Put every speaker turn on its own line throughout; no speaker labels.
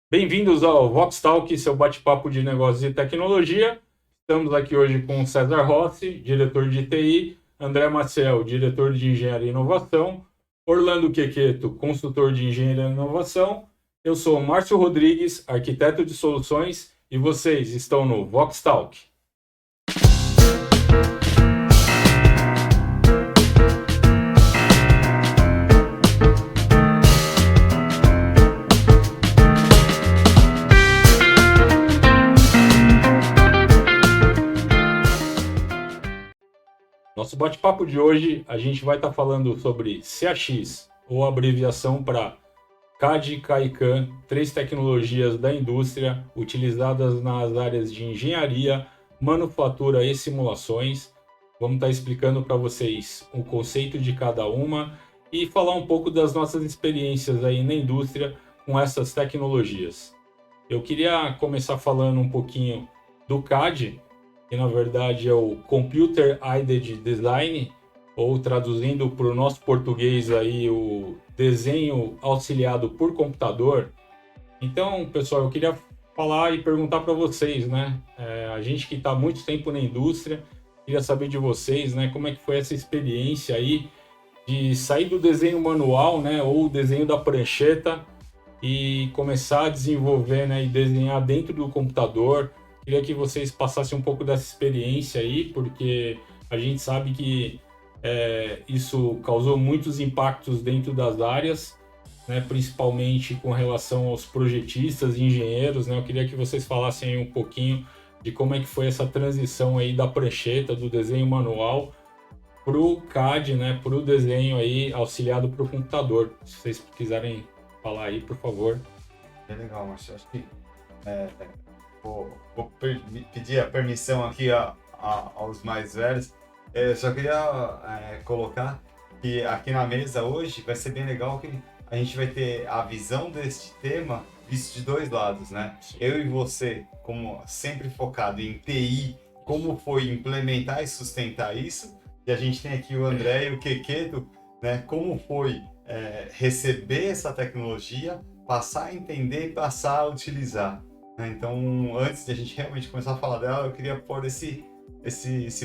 Bem-vindos ao Vox Talk, seu bate-papo de negócios e tecnologia. Estamos aqui hoje com César Rossi, diretor de TI, André Maciel, diretor de Engenharia e Inovação, Orlando Quequeto, consultor de Engenharia e Inovação. Eu sou Márcio Rodrigues, arquiteto de soluções, e vocês estão no Vox Talk. Nosso bate-papo de hoje, a gente vai estar falando sobre CAX, ou abreviação para CAD, CAI e CAM, três tecnologias da indústria utilizadas nas áreas de engenharia, manufatura e simulações. Vamos estar explicando para vocês o conceito de cada uma e falar um pouco das nossas experiências aí na indústria com essas tecnologias. Eu queria começar falando um pouquinho do CAD, que na verdade é o Computer Aided Design, ou traduzindo para o nosso português aí, o desenho auxiliado por computador. Então, pessoal, eu queria falar e perguntar para vocês, né? A gente que está há muito tempo na indústria, queria saber de vocês, né? Como é que foi essa experiência aí de sair do desenho manual, né? Ou o desenho da prancheta e começar a desenvolver, né? E desenhar dentro do computador. Queria que vocês passassem um pouco dessa experiência aí, porque a gente sabe que isso causou muitos impactos dentro das áreas, né, principalmente com relação aos projetistas e engenheiros, né? Eu queria que vocês falassem aí um pouquinho de como é que foi essa transição aí da prancheta, do desenho manual, para o CAD, né, para o desenho aí auxiliado para o computador. Se vocês quiserem falar aí, por favor.
É legal, Márcio. Acho que vou pedir a permissão aqui aos mais velhos. Só queria colocar que aqui na mesa hoje vai ser bem legal que a gente vai ter a visão deste tema visto de dois lados, né?
Sim.
Eu e você, como sempre focado em TI, como foi implementar e sustentar isso, e a gente tem aqui o André e o Quequeto, né? Como foi receber essa tecnologia, passar a entender e passar a utilizar. Então, antes de a gente realmente começar a falar dela, eu queria pôr esse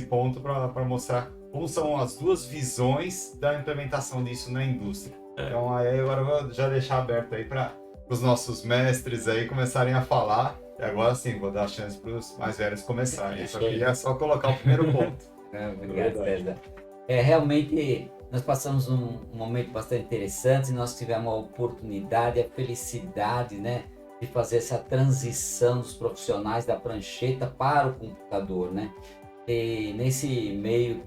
ponto para mostrar como são as duas visões da implementação disso na indústria. Então, aí agora eu vou já deixar aberto aí para os nossos mestres aí começarem a falar. E agora sim, vou dar a chance para os mais velhos começarem. Eu só queria colocar o primeiro ponto.
Obrigado, César. Realmente, nós passamos um momento bastante interessante, nós tivemos a oportunidade, a felicidade, né, de fazer essa transição dos profissionais da prancheta para o computador, né? E nesse meio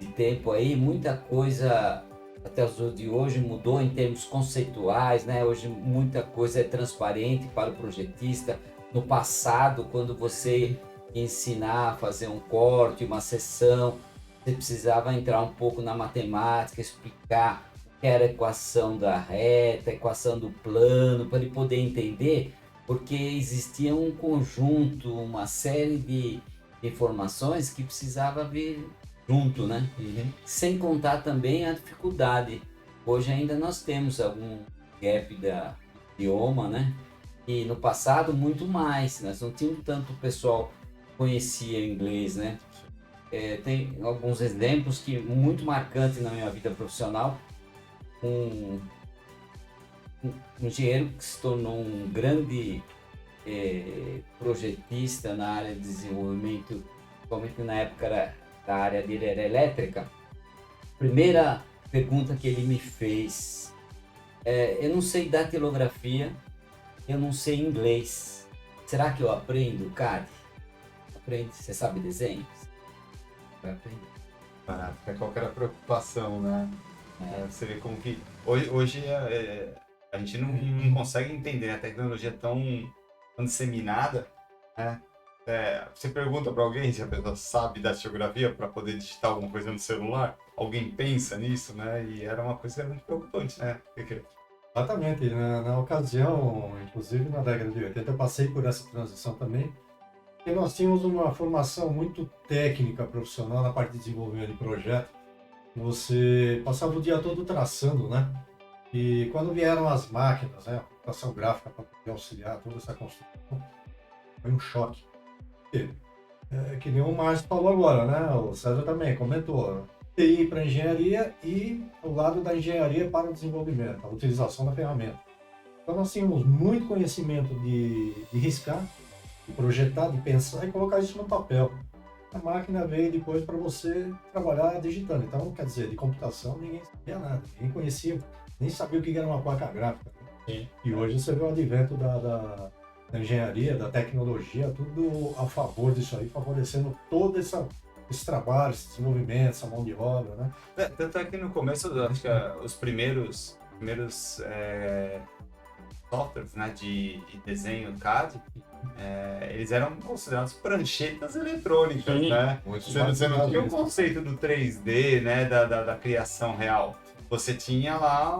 de tempo aí, muita coisa até os dias de hoje mudou em termos conceituais, né? Hoje muita coisa é transparente para o projetista. No passado, quando você ensinar a fazer um corte, uma seção, você precisava entrar um pouco na matemática, explicar que era a equação da reta, a equação do plano, para ele poder entender, porque existia um conjunto, uma série de informações que precisava vir junto, né?
Uhum.
Sem contar também a dificuldade. Hoje ainda nós temos algum gap da idioma, né? E no passado muito mais, nós não tínhamos tanto pessoal que conhecia inglês, né? Tem alguns exemplos que muito marcantes na minha vida profissional. Um engenheiro que se tornou um grande projetista na área de desenvolvimento, principalmente na época da área dele era elétrica. Primeira pergunta que ele me fez, eu não sei datilografia, eu não sei inglês, será que eu aprendo CAD? Aprende, você sabe desenho? Vai aprender.
Qual que era a preocupação, né? Você vê como que hoje a gente não consegue entender, a tecnologia é tão disseminada, né? Você pergunta para alguém se a pessoa sabe da geografia para poder digitar alguma coisa no celular, alguém pensa nisso, né? E era uma coisa muito preocupante, né?
Exatamente, na ocasião, inclusive na década de 80, eu passei por essa transição também, porque nós tínhamos uma formação muito técnica, profissional na parte de desenvolvimento de projeto. Você passava o dia todo traçando, né? E quando vieram as máquinas, né, a computação gráfica para auxiliar toda essa construção, foi um choque. Porque, que nem o Márcio falou agora, né? O César também comentou. TI para engenharia e o lado da engenharia para o desenvolvimento, a utilização da ferramenta. Então nós tínhamos muito conhecimento de riscar, de projetar, de pensar e colocar isso no papel. A máquina veio depois para você trabalhar digitando. Então, quer dizer, de computação ninguém sabia nada, ninguém conhecia, nem sabia o que era uma placa gráfica.
Sim.
E hoje você vê o advento da engenharia, da tecnologia, tudo a favor disso aí, favorecendo todo esse trabalho, esse desenvolvimento, essa mão de obra, né?
Tanto é que no começo, acho que os primeiros softwares, né, de desenho CAD, eles eram considerados pranchetas eletrônicas,
Sim.
né?
Muito
Você não tinha o
isso.
conceito do 3D, né, da criação real. Você tinha lá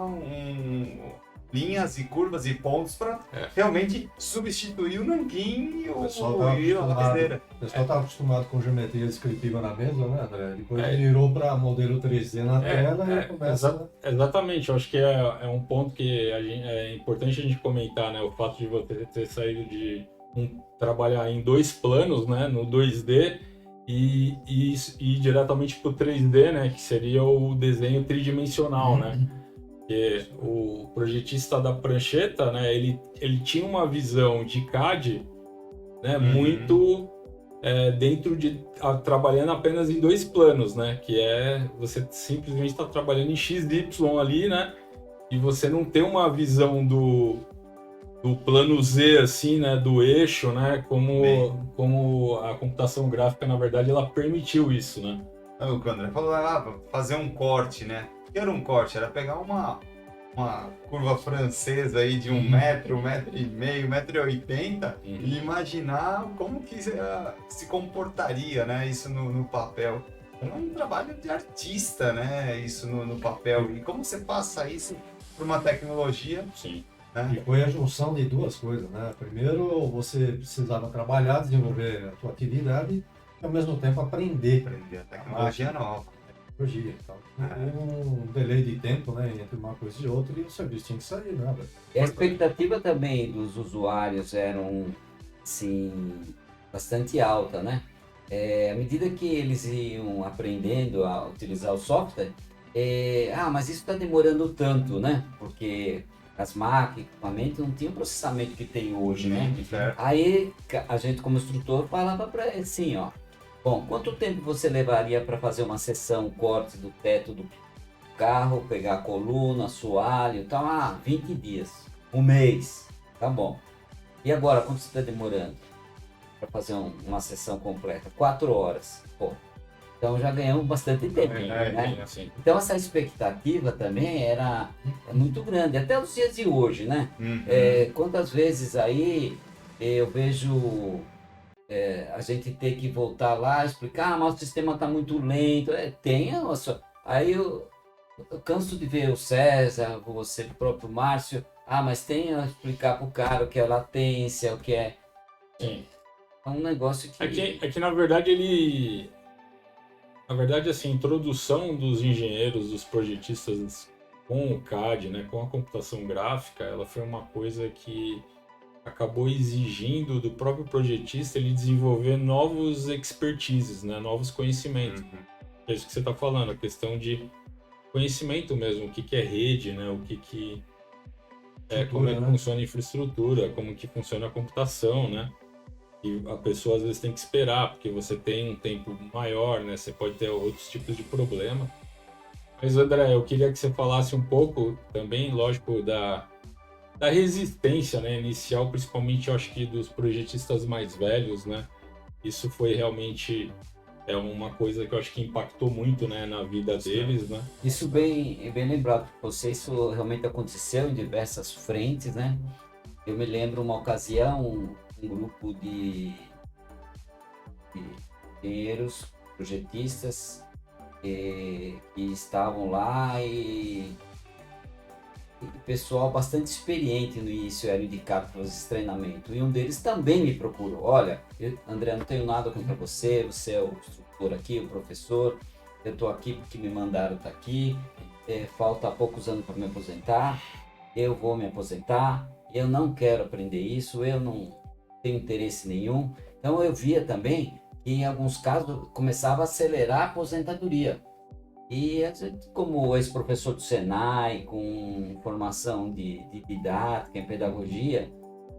linhas e curvas e pontos para realmente substituir o nanquim e
O pessoal
a lapiseira.
estava acostumado com geometria descritiva na mesa, né, André? Depois virou para modelo 3D na tela e começa...
Exatamente, eu acho que é um ponto que é importante a gente comentar, né? O fato de você ter saído de trabalhar em 2 planos, né? No 2D e ir diretamente para o 3D, né? Que seria o desenho tridimensional, né? Porque o projetista da prancheta, né? Ele tinha uma visão de CAD, né? Muito dentro de trabalhando apenas em 2 planos, né? Que você simplesmente está trabalhando em XY ali, né? E você não tem uma visão do plano Z, assim, né? Do eixo, né? Como a computação gráfica, na verdade, ela permitiu isso, né?
O que o André falou, fazer um corte, né? O que era um corte? Era pegar uma curva francesa aí de 1 metro, 1,5 metro, 1,80 m e imaginar como que se comportaria, né, isso no papel. É um trabalho de artista, né, isso no papel. E como você passa isso para uma tecnologia?
Sim.
Né?
E foi a junção de 2 coisas, né? Primeiro, você precisava trabalhar, desenvolver a sua atividade e, ao mesmo tempo, aprender
A tecnologia nova.
Então, um delay de tempo, né, entre uma coisa e outra, e o serviço tinha que sair, né?
E a expectativa também dos usuários eram, assim, bastante alta, né? À medida que eles iam aprendendo a utilizar o software, mas isso está demorando tanto, né? Porque as máquinas, equipamentos não tinham o processamento que tem hoje, né? Aí a gente, como instrutor, falava para ele assim, ó, bom, quanto tempo você levaria para fazer uma seção, corte do teto do carro, pegar a coluna, assoalho e tal? 20 dias, 1 mês, tá bom. E agora, quanto você está demorando para fazer uma sessão completa? 4 horas. Pô, então já ganhamos bastante tempo, né?
Assim.
Então essa expectativa também era muito grande, até os dias de hoje, né? Quantas vezes aí eu vejo a gente ter que voltar lá, explicar, mas o sistema está muito lento. Aí eu canso de ver o César, você, o próprio Márcio, mas tem a explicar para o cara o que é latência, o que é...
Sim.
É um negócio que...
É que na verdade Na verdade, assim, a introdução dos engenheiros, dos projetistas com o CAD, né, com a computação gráfica, ela foi uma coisa que acabou exigindo do próprio projetista ele desenvolver novos expertises, né, novos conhecimentos. É isso que você está falando, a questão de conhecimento mesmo, o que é rede, né, como é que funciona a infraestrutura, como que funciona a computação, né? E a pessoa às vezes tem que esperar, porque você tem um tempo maior, né? Você pode ter outros tipos de problema. Mas, André, eu queria que você falasse um pouco também, lógico, da resistência, né, inicial, principalmente, eu acho que dos projetistas mais velhos, né? Isso foi realmente uma coisa que eu acho que impactou muito, né, na vida deles, né?
Isso bem lembrado por você, isso realmente aconteceu em diversas frentes, né? Eu me lembro uma ocasião, um grupo de engenheiros, projetistas que estavam lá e pessoal bastante experiente no início era indicado para fazer esse treinamento. E um deles também me procurou. Olha, André, não tenho nada contra você, você é o instrutor aqui, o professor, eu estou aqui porque me mandaram estar aqui, falta poucos anos para me aposentar, eu vou me aposentar, eu não quero aprender isso, eu não tenho interesse nenhum. Então eu via também que em alguns casos começava a acelerar a aposentadoria. E a gente, como ex-professor do Senai, com formação de didática em pedagogia,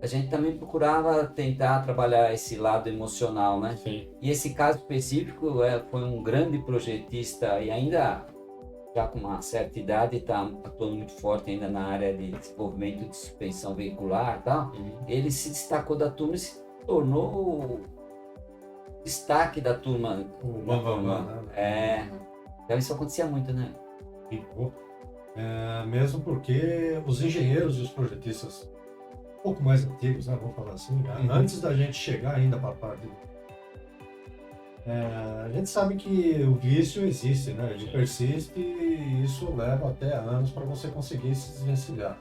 a gente também procurava tentar trabalhar esse lado emocional, né?
Sim.
E esse caso específico foi um grande projetista e ainda já com uma certa idade está atuando muito forte ainda na área de desenvolvimento de suspensão veicular e tal. Ele se destacou da turma e se tornou o destaque da turma.
O Bambambam, né?
Então isso acontecia muito, né?
Mesmo porque os engenheiros e os projetistas um pouco mais antigos, né, vamos falar assim, antes da gente chegar ainda para a parte a gente sabe que o vício existe, né? Ele persiste e isso leva até anos para você conseguir se desvencilhar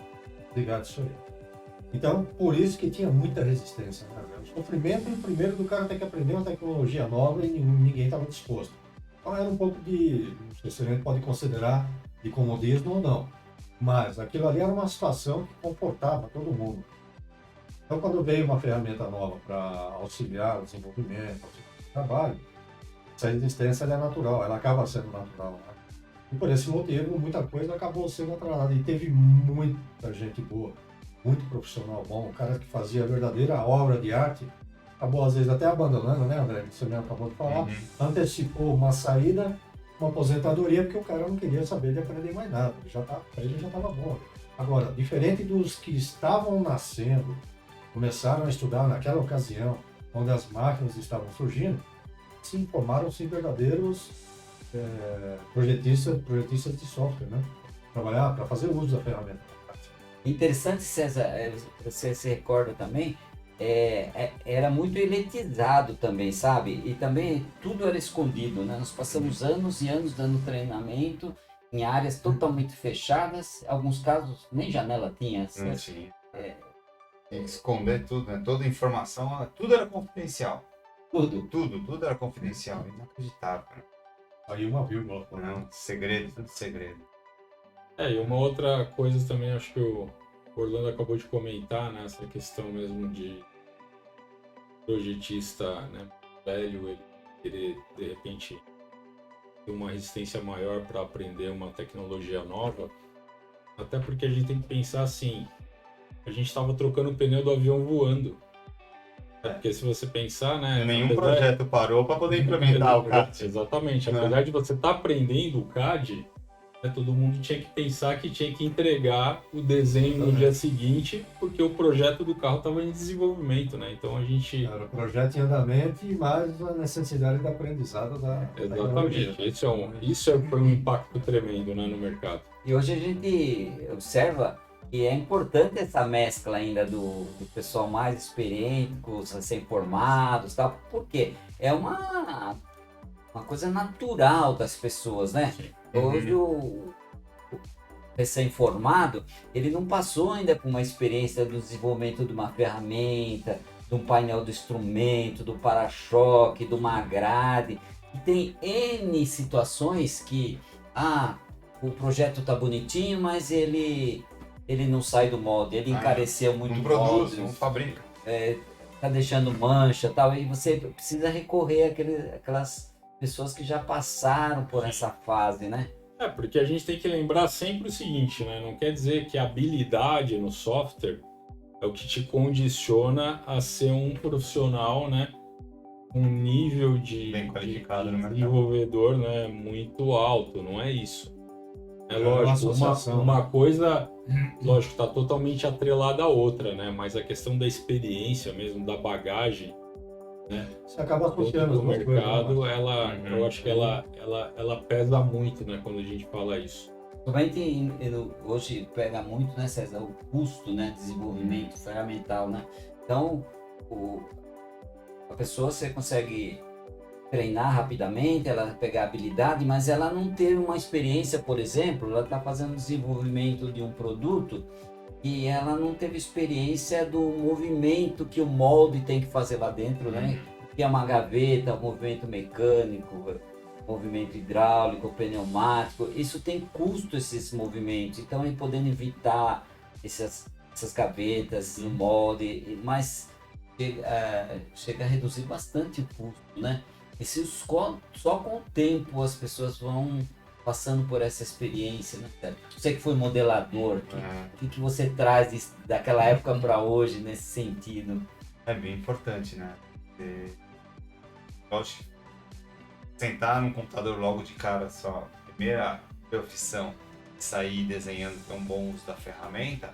disso aí. Então, por isso que tinha muita resistência, né? O sofrimento, primeiro, do cara ter que aprender uma tecnologia nova e ninguém estava disposto. Então era um pouco de, não sei se a gente pode considerar de comodismo ou não, mas aquilo ali era uma situação que comportava todo mundo. Então, quando veio uma ferramenta nova para auxiliar o desenvolvimento, o trabalho, essa resistência ela é natural, ela acaba sendo natural. Né? E por esse motivo, muita coisa acabou sendo atrasada. E teve muita gente boa, muito profissional bom, o cara que fazia a verdadeira obra de arte, acabou às vezes até abandonando, né, André? Você mesmo acabou de falar, antecipou uma saída, uma aposentadoria, porque o cara não queria saber de aprender mais nada, ele já estava bom. Agora, diferente dos que estavam nascendo, começaram a estudar naquela ocasião, onde as máquinas estavam surgindo, se formaram-se verdadeiros projetistas de software, né? Trabalhar para fazer uso da ferramenta.
Interessante, César, você se recorda também, era muito elitizado também, sabe? E também tudo era escondido, né? Nós passamos anos e anos dando treinamento em áreas totalmente fechadas, alguns casos nem janela tinha.
Sim. Tem que esconder tudo, né? Toda informação, tudo era confidencial. Tudo era confidencial. Inacreditável.
Aí uma vírgula.
Não, segredo, tudo segredo.
E uma outra coisa também, acho que o Orlando acabou de comentar, né? Essa questão mesmo de projetista, né, velho, ele querer, de repente, ter uma resistência maior para aprender uma tecnologia nova. Até porque a gente tem que pensar assim, a gente estava trocando o pneu do avião voando. Porque se você pensar, né?
Nenhum projeto parou para poder implementar o CAD.
Exatamente. Apesar de você estar aprendendo o CAD, né, todo mundo tinha que pensar que tinha que entregar o desenho no dia seguinte, porque o projeto do carro estava em desenvolvimento, né? Então a gente...
Era o projeto em andamento e mais a necessidade de aprendizado da
Exatamente. Isso foi um impacto tremendo, né, no mercado.
E hoje a gente observa que é importante essa mescla ainda do pessoal mais experiente, com os recém-formados, tal, porque é uma coisa natural das pessoas, né? Hoje o recém-formado, ele não passou ainda por uma experiência do desenvolvimento de uma ferramenta, de um painel do instrumento, do para-choque, de uma grade. E tem N situações que, o projeto tá bonitinho, mas ele não sai do molde, ele encareceu muito o molde.
Não produz, não fabrica.
Tá deixando mancha e tal, e você precisa recorrer àquelas pessoas que já passaram por essa fase, né?
Porque a gente tem que lembrar sempre o seguinte, né? Não quer dizer que a habilidade no software é o que te condiciona a ser um profissional, né? Um nível de desenvolvedor, né? Muito alto, não é isso. É lógico, uma coisa, lógico, está totalmente atrelada à outra, né? Mas a questão da experiência mesmo, da bagagem, né?
Você acaba associando
do mercado, eu acho que ela pesa muito, né? Quando a gente fala isso.
Principalmente hoje pega muito, né, César, o custo, né, desenvolvimento ferramental, né? Então, a pessoa você consegue treinar rapidamente, ela pegar habilidade, mas ela não ter uma experiência, por exemplo, ela está fazendo desenvolvimento de um produto e ela não teve experiência do movimento que o molde tem que fazer lá dentro, né? Que é uma gaveta, movimento mecânico, movimento hidráulico, pneumático, isso tem custo, esses movimentos. Então, podendo evitar essas essas gavetas, no molde, mas chega a reduzir bastante o custo, né? E se só com o tempo as pessoas vão passando por essa experiência, né, cara? Você que foi modelador, o que você traz daquela época para hoje nesse sentido?
É bem importante, né? Gosto de sentar no computador logo de cara, só primeira profissão, sair desenhando com um bom uso da ferramenta,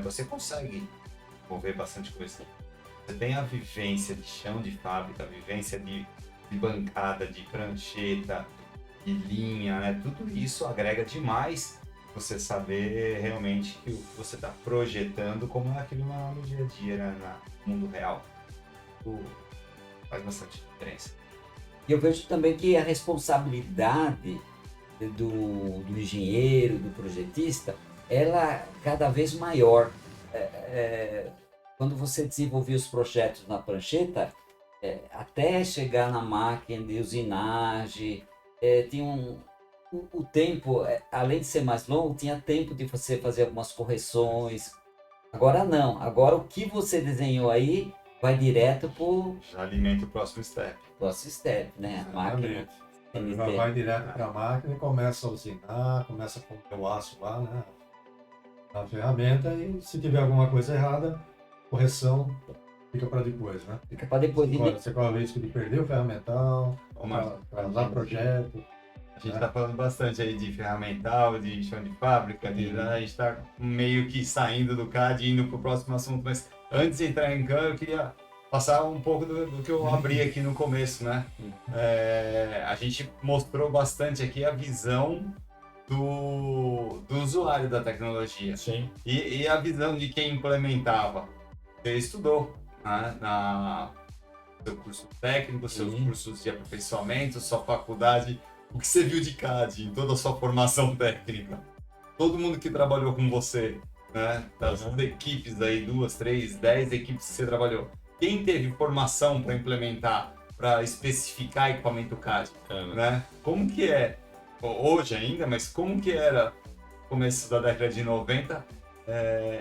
você consegue desenvolver bastante coisa. Você tem a vivência de chão de fábrica, a vivência de bancada, de prancheta, de linha, né? Tudo isso agrega demais você saber realmente que o que você está projetando como é aquilo no dia a dia, né? No mundo real. Faz bastante diferença.
E eu vejo também que a responsabilidade do engenheiro, do projetista, ela é cada vez maior. Quando você desenvolvia os projetos na prancheta, até chegar na máquina de usinagem, tinha o tempo, além de ser mais longo, tinha tempo de você fazer algumas correções. Agora não, agora o que você desenhou aí vai direto
já alimenta o próximo step,
né? A máquina.
Ele vai direto para a máquina e começa a usinar, começa a pôr o aço lá, né? Na ferramenta, e se tiver alguma coisa errada, correção fica para depois, né?
Fica para depois.
Você corre o risco de perder o ferramental, atrasar projeto.
A gente está falando bastante aí de ferramental, de chão de fábrica, a gente está meio que saindo do CAD e indo para o próximo assunto, mas antes de entrar em CAD, eu queria passar um pouco do que eu abri aqui no começo, né? A gente mostrou bastante aqui a visão do usuário da tecnologia.
Sim.
E a visão de quem implementava. Você estudou, né? Seu curso técnico, seus cursos de aperfeiçoamento, sua faculdade, o que você viu de CAD em toda a sua formação técnica. Todo mundo que trabalhou com você, né? Das equipes aí, 2, 3, 10 equipes que você trabalhou. Quem teve formação para implementar, para especificar equipamento CAD, né? Como que é, hoje ainda, mas como que era, começo da década de 90,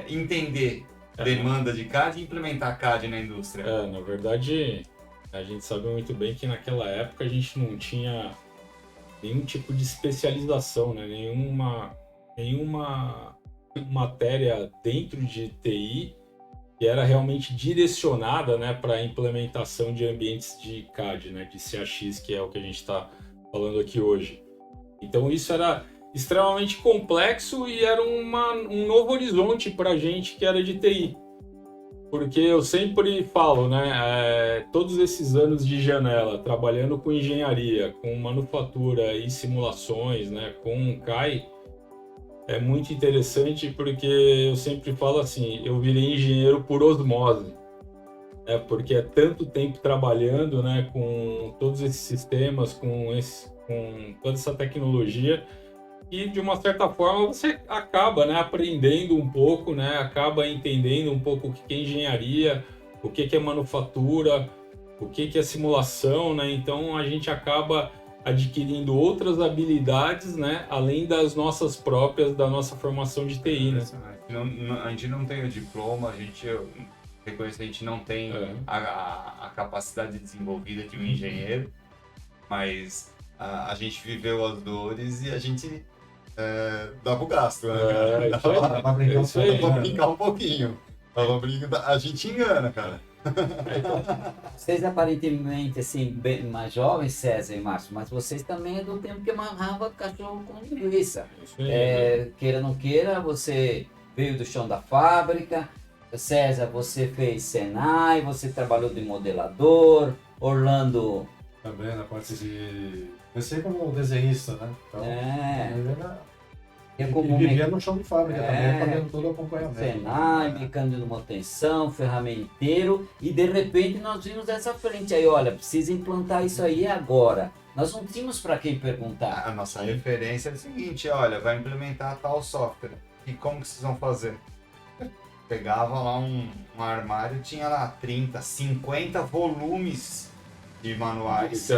entender demanda de CAD e implementar CAD na indústria?
Na verdade, a gente sabe muito bem que naquela época a gente não tinha nenhum tipo de especialização, né? Nenhuma matéria dentro de TI que era realmente direcionada, né, para a implementação de ambientes de CAD, né, de CAX, que é o que a gente está falando aqui hoje. Então isso era extremamente complexo e era um novo horizonte para a gente que era de TI. Porque eu sempre falo, né, todos esses anos de janela, trabalhando com engenharia, com manufatura e simulações, né, com CAI, é muito interessante porque eu sempre falo assim, eu virei engenheiro por osmose, porque é tanto tempo trabalhando, né, com todos esses sistemas, com toda essa tecnologia, e de uma certa forma você acaba, né, aprendendo um pouco, né, acaba entendendo um pouco o que é engenharia, o que é manufatura, o que é simulação, né, então a gente acaba adquirindo outras habilidades, né, além das nossas próprias, da nossa formação de TI, né.
A gente não tem o diploma, eu reconheço que a gente não tem a capacidade desenvolvida de um engenheiro, mas a gente viveu as dores e a gente dá pro gasto, né? Dá pra brincar um pouquinho. A gente engana, cara.
Vocês aparentemente, assim, bem mais jovens, César e Márcio, mas vocês também é do tempo que amarrava cachorro com linguiça. Queira ou não queira, você veio do chão da fábrica. César, você fez Senai, você trabalhou de modelador. Orlando...
Também na parte de... Comecei como desenhista, né? Então, vivia no chão de fábrica também, fazendo todo o acompanhamento.
Senai, mecânico de manutenção, ferramenteiro, e de repente nós vimos essa frente aí, olha, precisa implantar isso aí agora. Nós não tínhamos para quem perguntar.
A nossa referência é a seguinte, olha, vai implementar tal software, e como que vocês vão fazer? Pegava lá um armário, tinha lá 30, 50 volumes de manuais,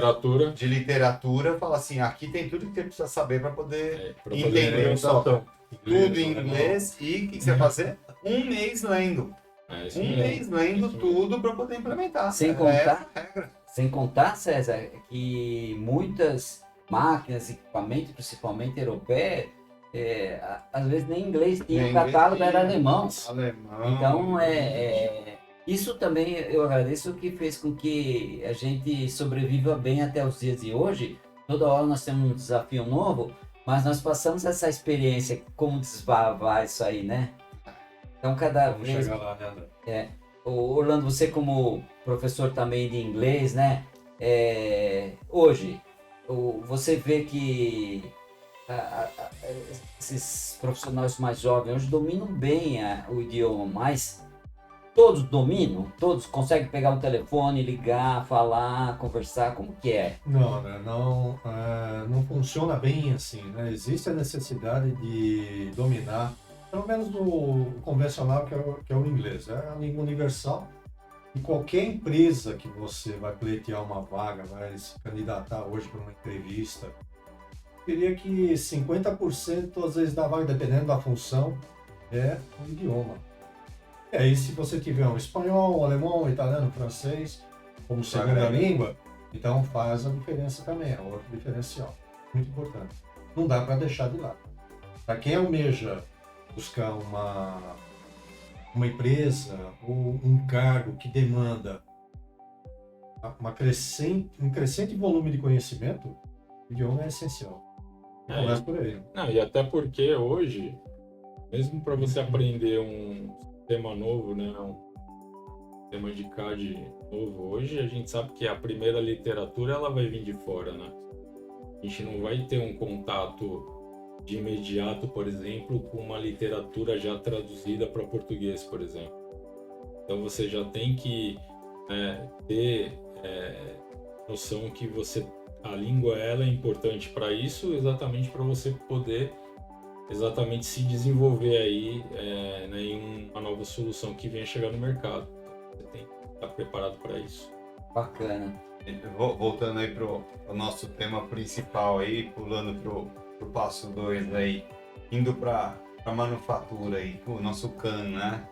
de literatura, fala assim, aqui tem tudo que você precisa saber para poder entender o software. Tudo em inglês, e o que você vai fazer? um mês lendo.
Isso
Um
mesmo.
mês lendo
Isso
tudo para poder implementar.
Sem
É
contar-
essa a regra.
Sem contar, César, que muitas máquinas, equipamentos, principalmente europeias, às vezes nem inglês tinha, o catálogo era alemão.
Alemão.
Então, isso também eu agradeço, que fez com que a gente sobreviva bem até os dias de hoje. Toda hora nós temos um desafio novo, mas nós passamos essa experiência, como desbravar isso aí, né? Então, cada
Vamos
vez...
chegar lá, né, André?
Ô, Orlando, você como professor também de inglês, né? Hoje, você vê que esses profissionais mais jovens hoje dominam bem o idioma, mas todos dominam? Todos conseguem pegar o telefone, ligar, falar, conversar, como que é?
Não, André, não funciona bem assim, né? Existe a necessidade de dominar, pelo menos o convencional, que é o inglês. É a língua universal. E qualquer empresa que você vai pleitear uma vaga, vai se candidatar hoje para uma entrevista, teria que 50% às vezes da vaga, dependendo da função, é o idioma. E aí, se você tiver um espanhol, um alemão, um italiano, francês como segunda língua, então faz a diferença também, é outro diferencial, muito importante. Não dá para deixar de lado. Para quem almeja buscar uma empresa ou um cargo que demanda um crescente volume de conhecimento, o idioma é essencial. Começa por aí.
Não, e até porque hoje, mesmo para você aprender um tema novo, né, um tema de CAD novo, hoje a gente sabe que a primeira literatura ela vai vir de fora, né? A gente não vai ter um contato de imediato, por exemplo, com uma literatura já traduzida para português, por exemplo. Então você já tem que ter noção que a língua ela é importante para isso, exatamente para você poder exatamente se desenvolver aí em uma nova solução que venha chegar no mercado. Você tem que estar preparado para isso.
Bacana.
Voltando aí pro nosso tema principal aí, pulando pro passo 2 aí, indo para manufatura aí, o nosso CAN, né?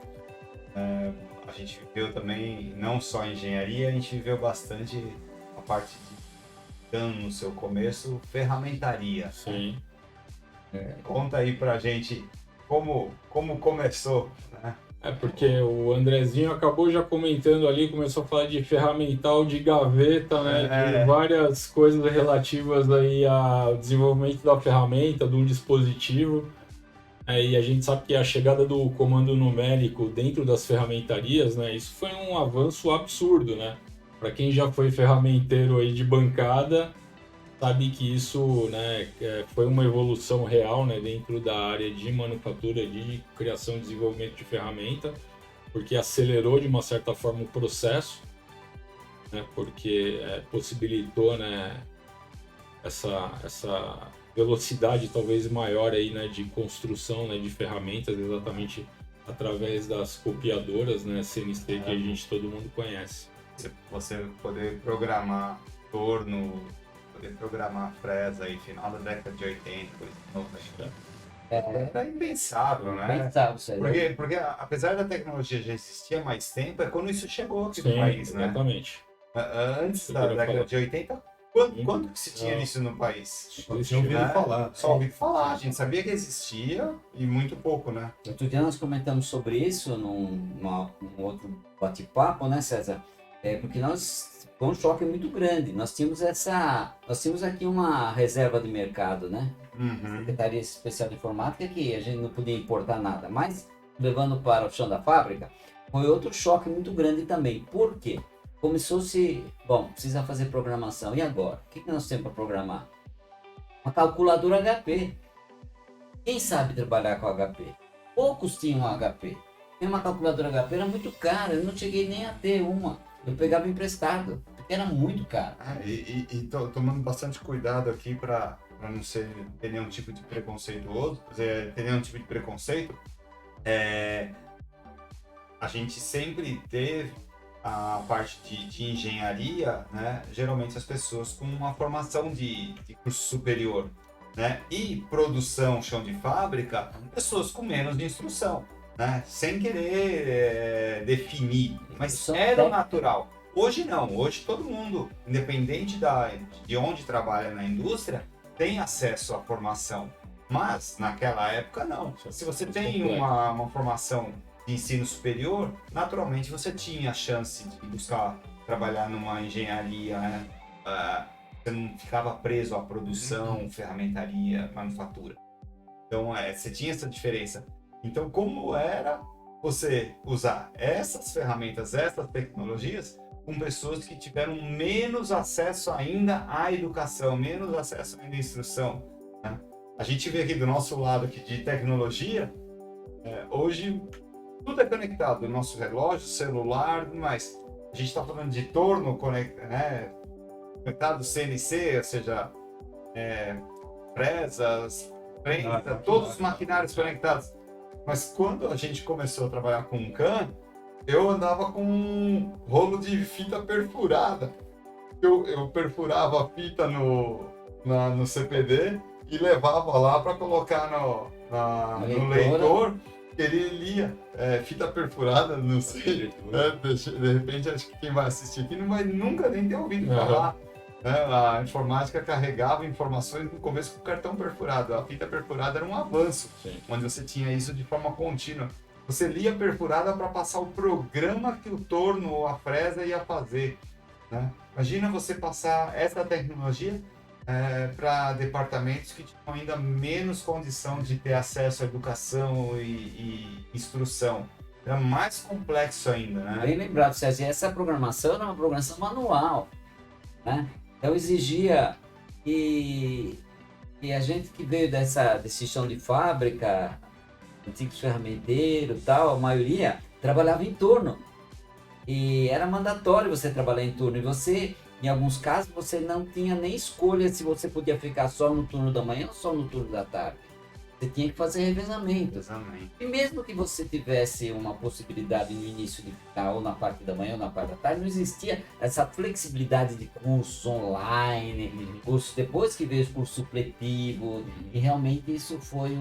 A gente viveu também, não só engenharia, a gente viveu bastante a parte de CAN no seu começo, ferramentaria.
Sim.
Conta aí pra gente como começou, né?
Porque o Andrezinho acabou já comentando ali, começou a falar de ferramental, de gaveta, né? De várias coisas relativas aí ao desenvolvimento da ferramenta, de um dispositivo. E a gente sabe que a chegada do comando numérico dentro das ferramentarias, né? Isso foi um avanço absurdo, né? Para quem já foi ferramenteiro aí de bancada, sabe que isso, né, foi uma evolução real, né, dentro da área de manufatura, de criação e desenvolvimento de ferramenta, porque acelerou de uma certa forma o processo, né, porque possibilitou, né, essa velocidade talvez maior aí, né, de construção, né, de ferramentas, exatamente através das copiadoras, né, CNC, que a gente todo mundo conhece.
Você poder programar torno, poder programar fresa aí, final da década de 80, por exemplo. Era impensável, né?
Pensável isso aí.
Porque apesar da tecnologia já existir há mais tempo, é quando isso chegou aqui no
Sim,
país, né?
exatamente.
Antes
Eu
da
queria
década
falar.
de 80, quando que se tinha
Não.
isso no país?
Só tinha ouvido
Né?
falar.
Só ouvi falar, a gente sabia que existia e muito pouco, né?
Outro dia nós comentamos sobre isso num outro bate-papo, né, César? Porque foi um choque muito grande. Nós tínhamos aqui uma reserva de mercado, né? Secretaria Especial de Informática, que a gente não podia importar nada, mas levando para o chão da fábrica, foi outro choque muito grande também. Por quê? Começou-se, precisa fazer programação, e agora? O que nós temos para programar? Uma calculadora HP. Quem sabe trabalhar com HP? Poucos tinham HP. E uma calculadora HP era muito cara, eu não cheguei nem a ter uma. Eu pegava emprestado, porque era muito caro.
Tomando bastante cuidado aqui para não ter nenhum tipo de preconceituoso, ter nenhum tipo de preconceito, a gente sempre teve a parte de engenharia, né? Geralmente as pessoas com uma formação de curso superior, né? E produção, chão de fábrica, pessoas com menos de instrução. né? Sem querer definir, mas
Só
era o
técnica.
natural. Hoje não, hoje todo mundo, independente de onde trabalha na indústria, tem acesso à formação. Mas naquela época não. Se você tem uma formação de ensino superior, naturalmente você tinha a chance de buscar trabalhar numa engenharia, né? Você não ficava preso à produção, ferramentaria, manufatura. Então, você tinha essa diferença. Então, como era você usar essas ferramentas, essas tecnologias, com pessoas que tiveram menos acesso ainda à educação, menos acesso ainda à instrução, né? A gente vê aqui do nosso lado aqui de tecnologia, hoje tudo é conectado, o nosso relógio, celular, mas a gente está falando de torno conectado, CNC, ou seja, presas, prensa, todos os maquinários conectados. Mas quando a gente começou a trabalhar com o CAN, eu andava com um rolo de fita perfurada. Eu perfurava a fita no CPD e levava lá para colocar no leitor, que ele lia. Fita perfurada, não sei. De repente, acho que quem vai assistir aqui não vai nunca nem ter ouvido falar. A informática carregava informações no começo com cartão perfurado. A fita perfurada era um avanço, onde você tinha isso de forma contínua. Você lia perfurada para passar o programa que o torno ou a fresa ia fazer, né? Imagina você passar essa tecnologia para departamentos que tinham ainda menos condição de ter acesso à educação e instrução. Era mais complexo ainda, né?
Bem lembrado, César, essa programação era uma programação manual, né? Então exigia que a gente que veio desse chão de fábrica, antigos ferramenteiros e tal, a maioria trabalhava em turno. E era mandatório você trabalhar em turno. E você, em alguns casos, você não tinha nem escolha se você podia ficar só no turno da manhã ou só no turno da tarde. Você tinha que fazer revezamento. E mesmo que você tivesse uma possibilidade no início de ficar ou na parte da manhã ou na parte da tarde, não existia essa flexibilidade de cursos online, cursos depois que veio os cursos supletivos, e realmente isso foi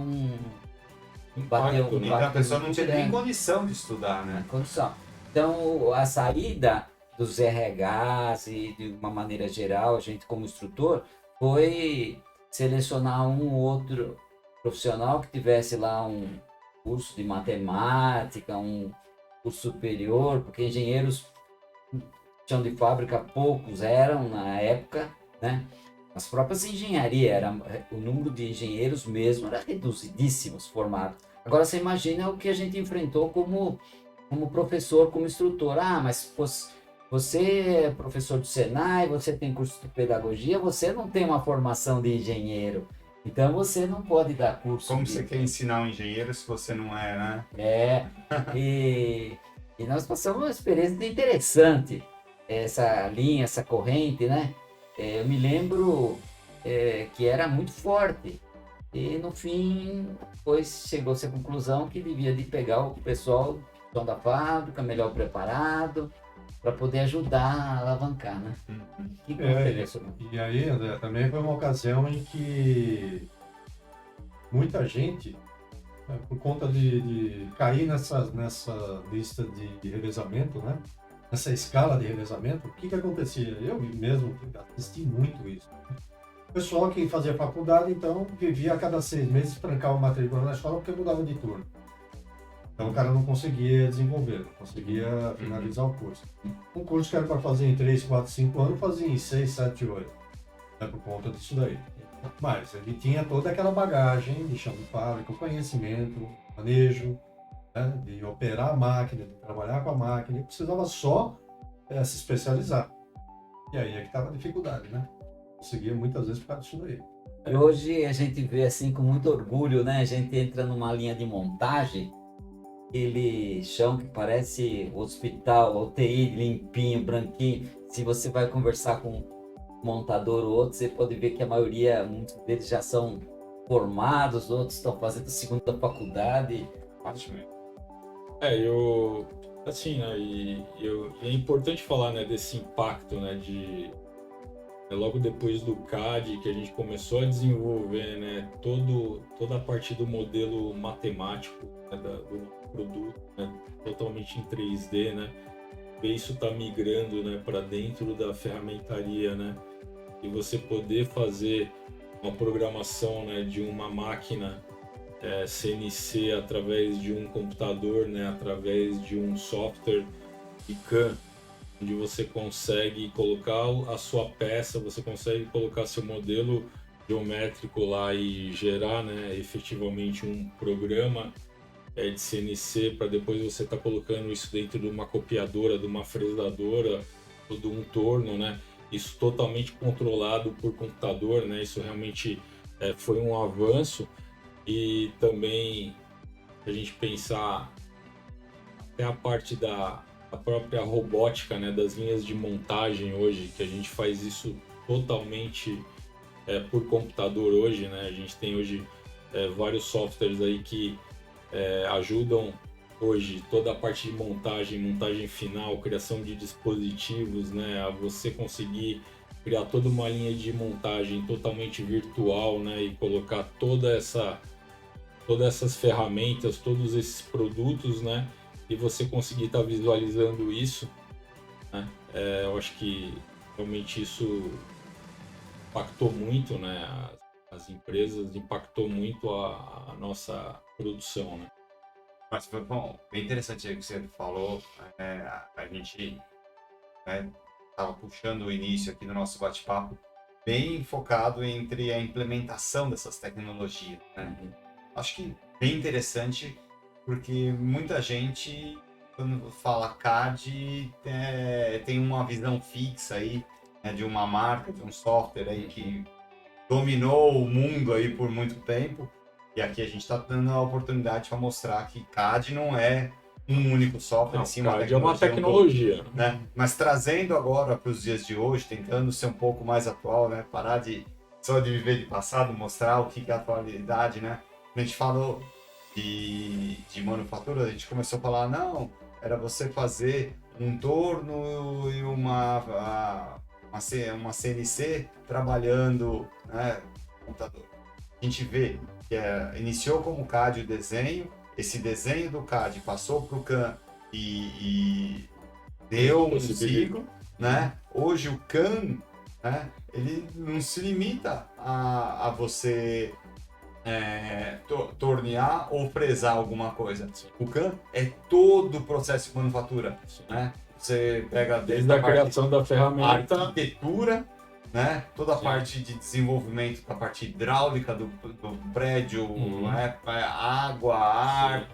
Então a pessoa não tinha nem condição de estudar, né?
Condição. Então a saída dos RHs e de uma maneira geral, a gente como instrutor, foi selecionar um ou outro profissional que tivesse lá um curso de matemática, um curso superior, porque engenheiros chão de fábrica poucos eram na época, né? As próprias engenharias, o número de engenheiros mesmo era reduzidíssimos formados. Agora você imagina o que a gente enfrentou como professor, como instrutor. Mas você é professor do Senai, você tem curso de pedagogia, você não tem uma formação de engenheiro. Então você não pode dar curso.
Como você quer ensinar um engenheiro se você não é,
né? E nós passamos uma experiência interessante, essa linha, essa corrente, né? Eu me lembro que era muito forte. E no fim, depois chegou-se à conclusão que devia de pegar o pessoal da fábrica, melhor preparado, para poder ajudar a alavancar, né?
E aí, André, também foi uma ocasião em que muita gente, por conta de cair nessa lista de revezamento, né? Nessa escala de revezamento, o que acontecia? Eu mesmo assisti muito isso. O pessoal que fazia faculdade, então, vivia a cada 6 meses trancar uma matrícula na escola porque mudava de turno. Então o cara não conseguia desenvolver, não conseguia finalizar o curso. Um curso que era para fazer em 3, 4, 5 anos, fazia em 6, 7, 8. Por conta disso daí. Mas ele tinha toda aquela bagagem de chão de fábrica, o conhecimento, manejo, né, de operar a máquina, de trabalhar com a máquina. Ele precisava só se especializar. E aí é que estava a dificuldade, né? Conseguia muitas vezes por causa disso daí.
Hoje a gente vê assim com muito orgulho, né? A gente entra numa linha de montagem, aquele chão que parece hospital, UTI, limpinho, branquinho. Se você vai conversar com um montador ou outro, você pode ver que a maioria, muitos deles já são formados, outros estão fazendo segunda faculdade.
Ótimo.
Assim, né, é importante falar, né, desse impacto, né, logo depois do CAD, que a gente começou a desenvolver, né, toda a parte do modelo matemático, né, do produto, né, totalmente em 3D, né? Ver isso tá migrando, né, para dentro da ferramentaria, né? E você poder fazer uma programação, né, de uma máquina CNC através de um computador, né, através de um software ICANN, onde você consegue colocar a sua peça, você consegue colocar seu modelo geométrico lá e gerar, né, efetivamente um programa de CNC para depois você estar colocando isso dentro de uma copiadora, de uma fresadora ou de um torno, né? Isso totalmente controlado por computador, né? Isso realmente foi um avanço. E também a gente pensar até a parte da própria robótica, né, das linhas de montagem hoje, que a gente faz isso totalmente por computador hoje, né? A gente tem hoje vários softwares aí que ajudam hoje toda a parte de montagem final, criação de dispositivos, né, a você conseguir criar toda uma linha de montagem totalmente virtual, né, e colocar todas essas ferramentas, todos esses produtos, né, e você conseguir estar visualizando isso, né, eu acho que realmente isso impactou muito, né, as empresas, impactou muito a nossa produção, né.
Mas foi bom, bem interessante aí o que você falou. A gente estava puxando o início aqui do nosso bate-papo, bem focado entre a implementação dessas tecnologias, né? Acho que bem interessante, porque muita gente, quando fala CAD, tem uma visão fixa aí, né, de uma marca, de um software aí que dominou o mundo aí por muito tempo. E aqui a gente está dando a oportunidade para mostrar que CAD não é um único software,
Não,
sim,
CAD é uma tecnologia,
né? Mas trazendo agora para os dias de hoje, tentando ser um pouco mais atual, né? Parar só de viver de passado, mostrar o que é a atualidade, né? A gente falou de manufatura, a gente começou a falar, não, era você fazer um torno e uma CNC trabalhando, né, no computador. A gente vê que iniciou como CAD o desenho, esse desenho do CAD passou para o CAM e deu um ciclo, né? Hoje o CAM, né, ele não se limita a você tornear ou fresar alguma coisa. O CAM é todo o processo de manufatura, né? Você pega
desde a criação da ferramenta,
a arquitetura, né? Toda a parte de desenvolvimento da parte hidráulica do prédio, né? Água, ar,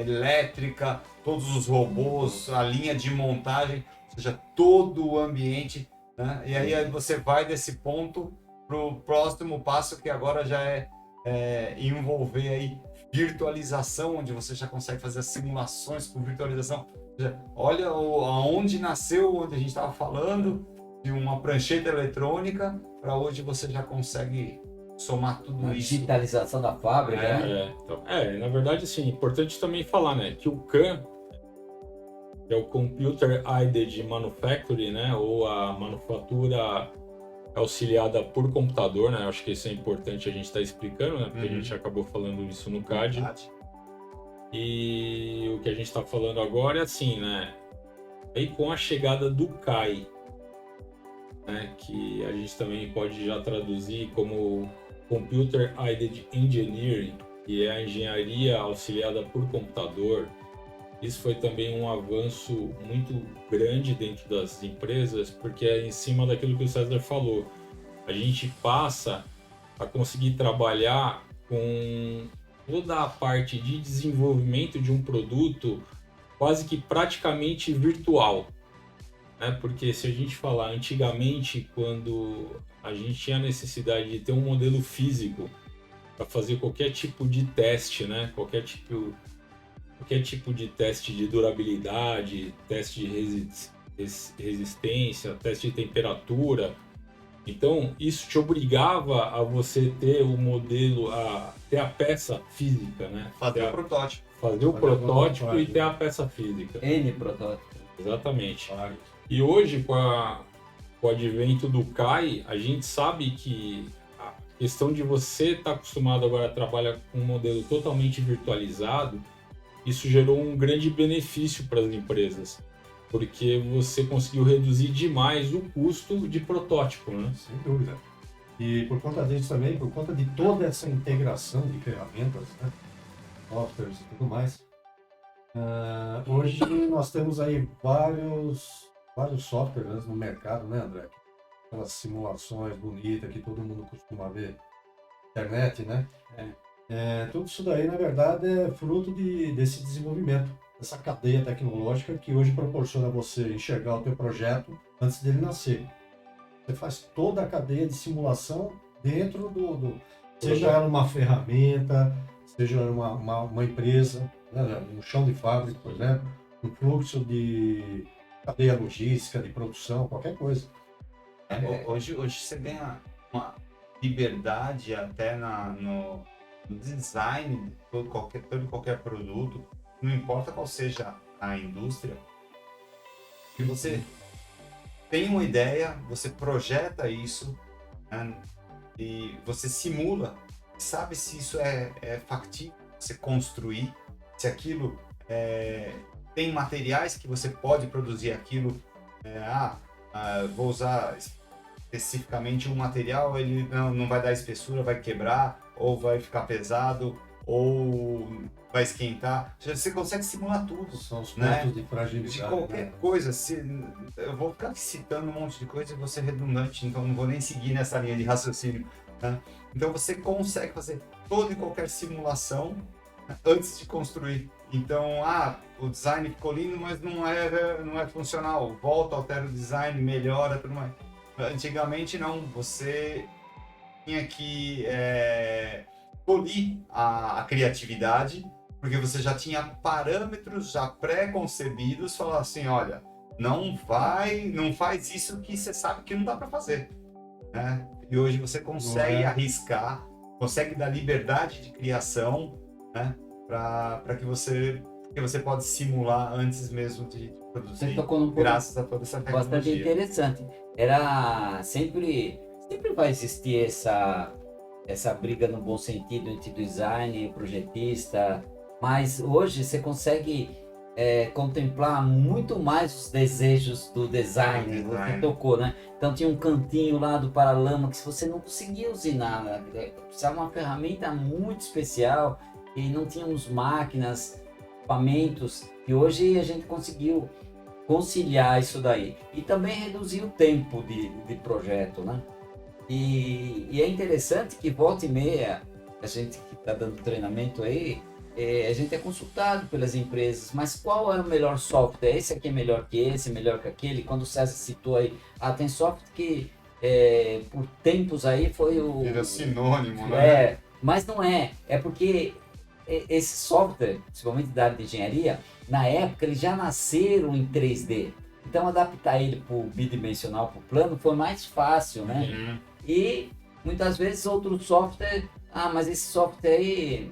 elétrica, todos os robôs, a linha de montagem, ou seja, todo o ambiente, né? E aí você vai desse ponto para o próximo passo, que agora já envolver aí virtualização, onde você já consegue fazer as simulações com virtualização. Ou seja, olha aonde nasceu, onde a gente estava falando, de uma prancheta eletrônica, para hoje você já consegue somar tudo isso.
Digitalização da fábrica, né?
Então, na verdade, assim, é importante também falar, né, que o CAM, que é o Computer Aided Manufacturing, né, ou a manufatura auxiliada por computador, né, acho que isso é importante a gente estar explicando, né, porque a gente acabou falando isso no CAD. E o que a gente está falando agora é assim, né, aí com a chegada do CAI, né, que a gente também pode já traduzir como Computer Aided Engineering, que é a engenharia auxiliada por computador. Isso foi também um avanço muito grande dentro das empresas, porque é em cima daquilo que o César falou. A gente passa a conseguir trabalhar com toda a parte de desenvolvimento de um produto quase que praticamente virtual. Porque se a gente falar antigamente, quando a gente tinha a necessidade de ter um modelo físico para fazer qualquer tipo de teste, né? qualquer tipo de teste de durabilidade, teste de resistência, teste de temperatura. Então isso te obrigava a você ter o modelo, a ter a peça física, né?
Fazer o protótipo.
Fazer o protótipo e ter a peça física.
N protótipo.
Exatamente. E hoje, com o advento do CAI, a gente sabe que a questão de você estar acostumado agora a trabalhar com um modelo totalmente virtualizado, isso gerou um grande benefício para as empresas, porque você conseguiu reduzir demais o custo de protótipo, né?
Sem dúvida. E por conta disso também, por conta de toda essa integração de ferramentas, né, softwares e tudo mais, hoje nós temos aí vários softwares no mercado, né, André? Aquelas simulações bonitas que todo mundo costuma ver na internet, né? Tudo isso daí, na verdade, é fruto desse desenvolvimento, dessa cadeia tecnológica que hoje proporciona você enxergar o teu projeto antes dele nascer. Você faz toda a cadeia de simulação dentro seja ela uma ferramenta, seja ela uma empresa, né, um chão de fábrica, por exemplo, um fluxo de cadeia logística, de produção, qualquer coisa.
Hoje você ganha uma liberdade até no design de todo qualquer produto, não importa qual seja a indústria, que você tem uma ideia, você projeta isso, né, e você simula, sabe se isso é factível, você construir, se aquilo tem materiais que você pode produzir aquilo, vou usar especificamente um material, ele não vai dar espessura, vai quebrar, ou vai ficar pesado, ou vai esquentar. Você consegue simular tudo.
São os
né?
pontos de fragilidade.
De qualquer coisa. Eu vou ficar citando um monte de coisa e vou ser redundante, então não vou nem seguir nessa linha de raciocínio. Né? Então você consegue fazer toda e qualquer simulação, né, antes de construir. Então, o design ficou lindo, mas não é funcional. Volta, altera o design, melhora, tudo mais. Antigamente não, você tinha que polir a criatividade, porque você já tinha parâmetros já pré-concebidos, falar assim, olha, não faz isso que você sabe que não dá para fazer, né? E hoje você consegue arriscar, consegue dar liberdade de criação, né? Para que você pode simular antes mesmo de produzir,
Você tocou num ponto
graças a toda essa tecnologia.
bastante interessante. Sempre vai existir essa briga no bom sentido entre design e projetista, mas hoje você consegue contemplar muito mais os desejos do design. Você tocou, né? Então tinha um cantinho lá do paralama que se você não conseguia usinar, né? Precisava uma ferramenta muito especial e não tínhamos máquinas, equipamentos, e hoje a gente conseguiu conciliar isso daí e também reduzir o tempo de projeto, né? E é interessante que volta e meia, a gente que está dando treinamento aí, a gente é consultado pelas empresas, mas qual é o melhor software? Esse aqui é melhor que esse, melhor que aquele? Quando o César citou aí, tem software que por tempos aí foi o...
Ele é sinônimo, né?
Mas não é porque esse software, principalmente da área de engenharia, na época eles já nasceram em 3D. Então adaptar ele para o bidimensional, para o plano, foi mais fácil, né?
Uhum.
E muitas vezes outro software, mas esse software aí,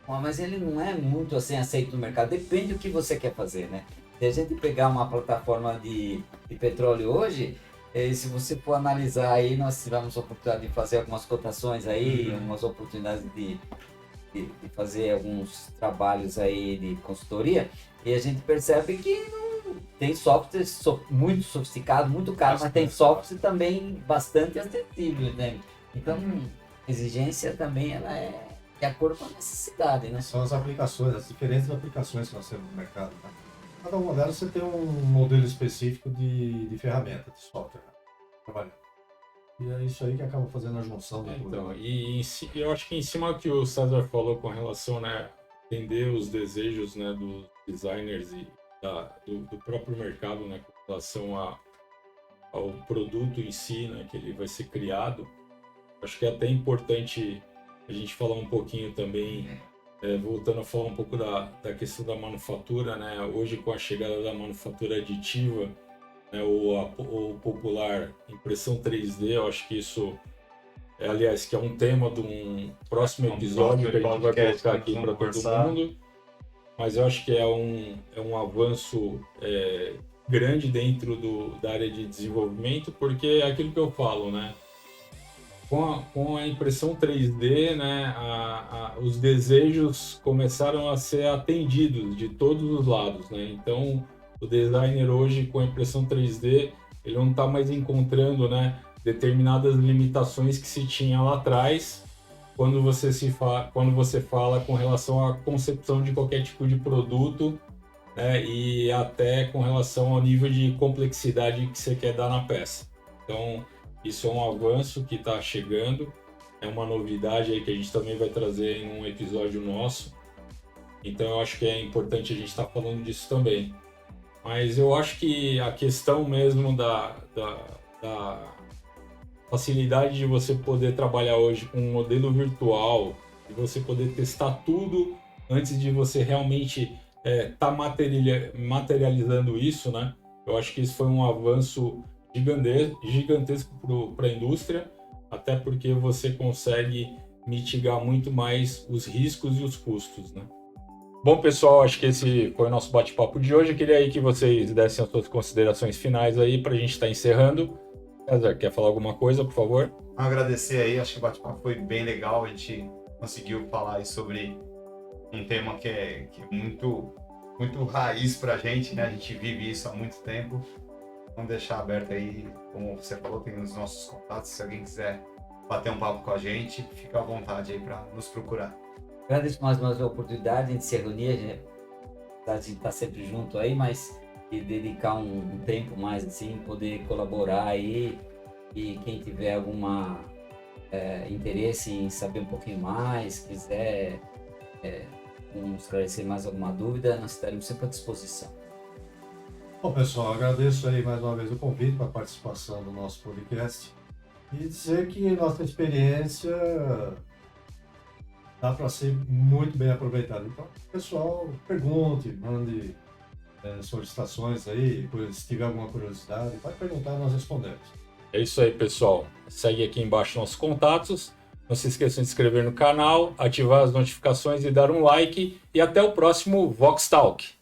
mas ele não é muito assim aceito no mercado. Depende do que você quer fazer, né? Se a gente pegar uma plataforma de petróleo hoje, se você for analisar aí, nós tivemos a oportunidade de fazer algumas cotações aí, algumas oportunidades de fazer alguns trabalhos aí de consultoria, e a gente percebe que tem softwares muito sofisticados, muito caros, mas tem software também bastante acessível, né? Então, a exigência também ela é de acordo com a necessidade, né?
São as aplicações, as diferentes aplicações que nós temos no mercado. Né? Cada uma delas você tem um modelo específico de ferramenta, de software, né? Trabalhando. E é isso aí que acaba fazendo a junção do tudo.
Então, eu acho que em cima do que o César falou com relação, né, entender os desejos, né, dos designers e do próprio mercado, né, com relação ao produto em si, né, que ele vai ser criado, acho que é até importante a gente falar um pouquinho também, voltando a falar um pouco da questão da manufatura, né, hoje com a chegada da manufatura aditiva, né, o popular impressão 3D, eu acho que isso aliás, que é um tema de um próximo episódio que a gente vai colocar aqui para todo mundo, mas eu acho que é um avanço grande dentro da área de desenvolvimento, porque é aquilo que eu falo, né? com a impressão 3D, né, os desejos começaram a ser atendidos de todos os lados, né? Então, o designer hoje, com a impressão 3D, ele não está mais encontrando, né, determinadas limitações que se tinha lá atrás, quando você fala com relação à concepção de qualquer tipo de produto, né, e até com relação ao nível de complexidade que você quer dar na peça. Então, isso é um avanço que está chegando, é uma novidade aí que a gente também vai trazer em um episódio nosso. Então eu acho que é importante a gente estar falando disso também. Mas eu acho que a questão mesmo da facilidade de você poder trabalhar hoje com um modelo virtual, de você poder testar tudo antes de você realmente tá materializando isso, né? Eu acho que isso foi um avanço gigantesco para a indústria, até porque você consegue mitigar muito mais os riscos e os custos, né? Bom, pessoal, acho que esse foi o nosso bate-papo de hoje. Eu queria aí que vocês dessem as suas considerações finais aí para a gente estar encerrando. César, quer falar alguma coisa, por favor?
Agradecer aí, acho que o bate-papo foi bem legal, a gente conseguiu falar aí sobre um tema que é muito, muito raiz pra gente, né? A gente vive isso há muito tempo. Vamos deixar aberto aí, como você falou, tem os nossos contatos, se alguém quiser bater um papo com a gente, fica à vontade aí para nos procurar.
Agradeço mais uma vez a oportunidade de se reunir, a gente tá sempre junto aí, mas de dedicar um tempo mais assim, poder colaborar aí, e quem tiver alguma interesse em saber um pouquinho mais, quiser esclarecer mais alguma dúvida, nós estaremos sempre à disposição.
Bom, pessoal, agradeço aí mais uma vez o convite para a participação do nosso podcast e dizer que nossa experiência dá para ser muito bem aproveitada. Então, pessoal, pergunte, mande solicitações aí, se tiver alguma curiosidade, pode perguntar, nós respondemos.
É isso aí, pessoal. Segue aqui embaixo nossos contatos. Não se esqueçam de se inscrever no canal, ativar as notificações e dar um like. E até o próximo Vox Talk.